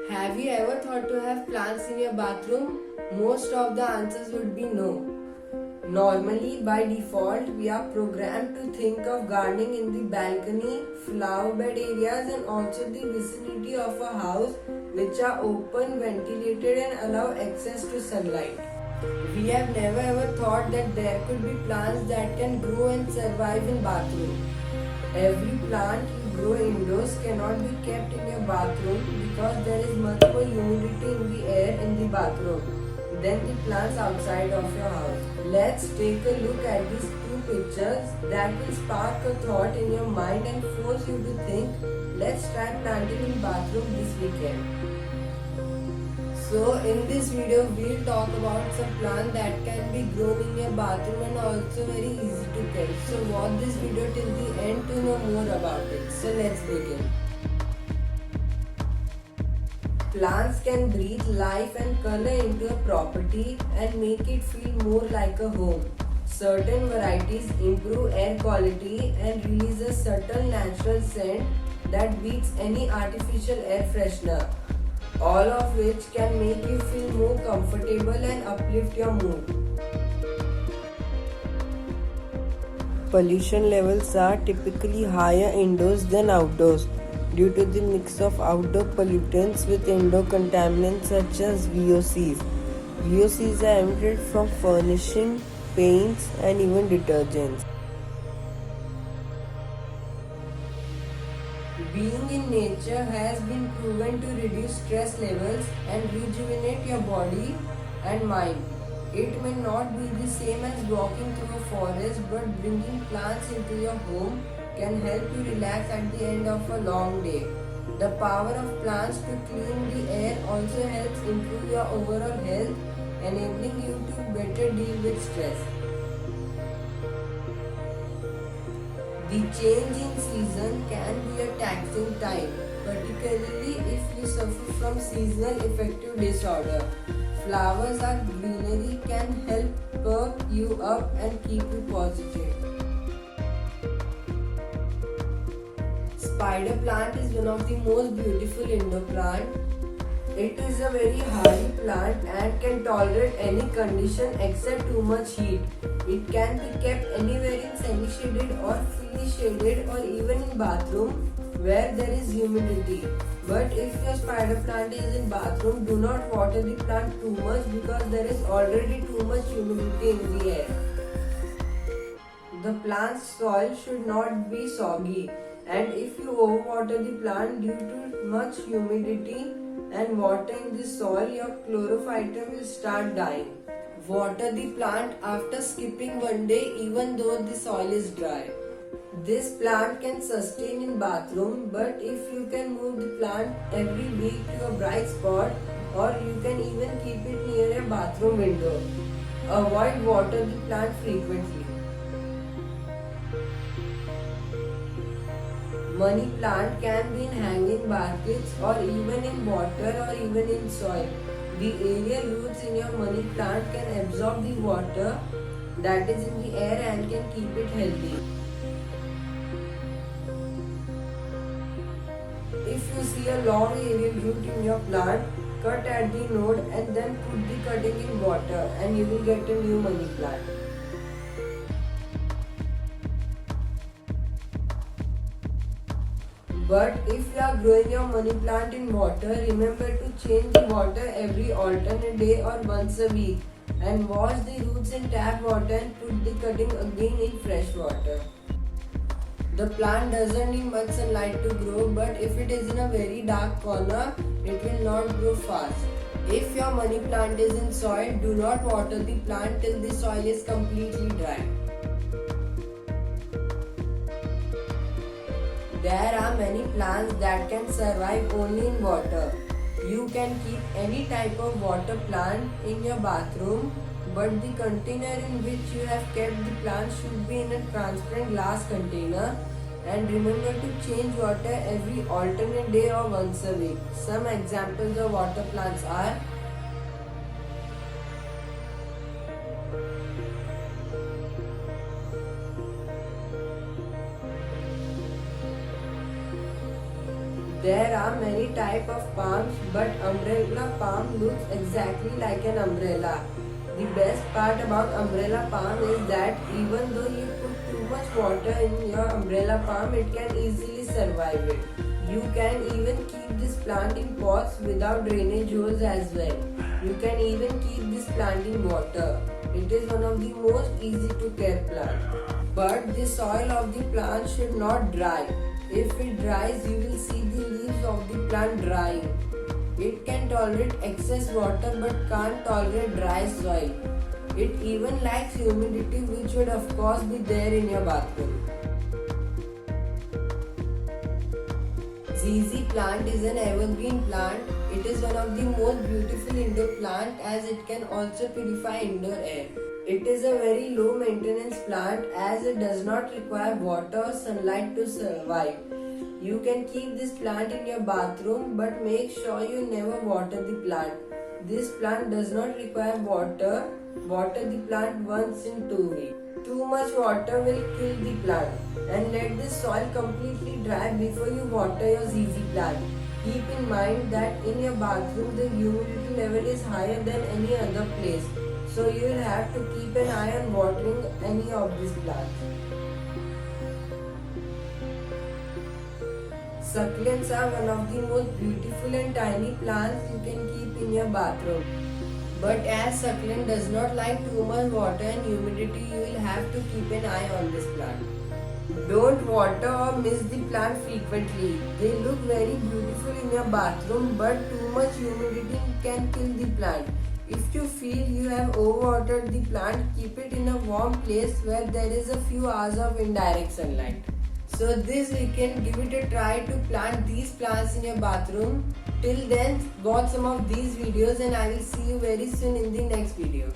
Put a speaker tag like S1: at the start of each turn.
S1: Have you ever thought to have plants in your bathroom? Most of the answers would be no. Normally, by default, we are programmed to think of gardening in the balcony, flower bed areas, and also the vicinity of a house which are open, ventilated, and allow access to sunlight. We have never ever thought that there could be plants that can grow and survive in bathroom. Every plant you grow indoors cannot be kept in your bathroom because there is much more humidity in the air in the bathroom than the plants outside of your house. Let's take a look at these two pictures that will spark a thought in your mind and force you to think, let's try planting in bathroom this weekend. So in this video we'll talk about some plant that can be grown in your bathroom and also very easy to catch. So watch this video till the end to know more about it. So let's begin. Plants can breathe life and color into a property and make it feel more like a home. Certain varieties improve air quality and release a subtle natural scent that beats any artificial air freshener, all of which can make you feel more comfortable and uplift your mood. Pollution levels are typically higher indoors than outdoors due to the mix of outdoor pollutants with indoor contaminants such as VOCs. VOCs are emitted from furnishing, paints, and even detergents. Being in nature has been proven to reduce stress levels and rejuvenate your body and mind. It may not be the same as walking through a forest, but bringing plants into your home can help you relax at the end of a long day. The power of plants to clean the air also helps improve your overall health, enabling you to better deal with stress. The change in season can be a taxing time, particularly if you suffer from seasonal affective disorder. Flowers or greenery can help perk you up and keep you positive. Spider plant is one of the most beautiful indoor plants. It is a very hardy plant and can tolerate any condition except too much heat. It can be kept anywhere in semi-shaded or fully shaded or even in bathroom where there is humidity. But if your spider plant is in bathroom, do not water the plant too much because there is already too much humidity in the air. The plant's soil should not be soggy, and if you overwater the plant due to much humidity and water in the soil, your chlorophytum will start dying. Water the plant after skipping one day even though the soil is dry. This plant can sustain in bathroom, but if you can move the plant every week to a bright spot, or you can even keep it near a bathroom window. Avoid water the plant frequently. Money plant can be in hanging baskets or even in water or even in soil. The aerial roots in your money plant can absorb the water that is in the air and can keep it healthy. If you see a long aerial root in your plant, cut at the node and then put the cutting in water and you will get a new money plant. But if you are growing your money plant in water, remember to change the water every alternate day or once a week and wash the roots in tap water and put the cutting again in fresh water. The plant doesn't need much sunlight to grow, but if it is in a very dark corner, it will not grow fast. If your money plant is in soil, do not water the plant till the soil is completely dry. There are many plants that can survive only in water. You can keep any type of water plant in your bathroom, but the container in which you have kept the plant should be in a transparent glass container, and remember to change water every alternate day or once a week. Some examples of water plants are There are many types of palms, but umbrella palm looks exactly like an umbrella. The best part about umbrella palm is that even though you put too much water in your umbrella palm, it can easily survive it. You can even keep this plant in pots without drainage holes as well. You can even keep this plant in water. It is one of the most easy to care plant. But the soil of the plant should not dry. If it dries, you will see the leaves of the plant drying. It can tolerate excess water but can't tolerate dry soil. It even lacks humidity, which would of course be there in your bathroom. ZZ plant is an evergreen plant. It is one of the most beautiful indoor plant as it can also purify indoor air. It is a very low maintenance plant as it does not require water or sunlight to survive. You can keep this plant in your bathroom but make sure you never water the plant. This plant does not require water. Water the plant once in 2 weeks. Too much water will kill the plant, and let the soil completely dry before you water your ZZ plant. Keep in mind that in your bathroom the humidity level is higher than any other place, so you will have to keep an eye on watering any of these plants. Succulents are one of the most beautiful and tiny plants you can keep in your bathroom. But as succulent does not like too much water and humidity, you will have to keep an eye on this plant. Don't water or mist the plant frequently. They look very beautiful in your bathroom, but too much humidity can kill the plant. If you feel you have overwatered the plant, keep it in a warm place where there is a few hours of indirect sunlight. So this weekend, give it a try to plant these plants in your bathroom. Till then, watch some of these videos and I will see you very soon in the next video.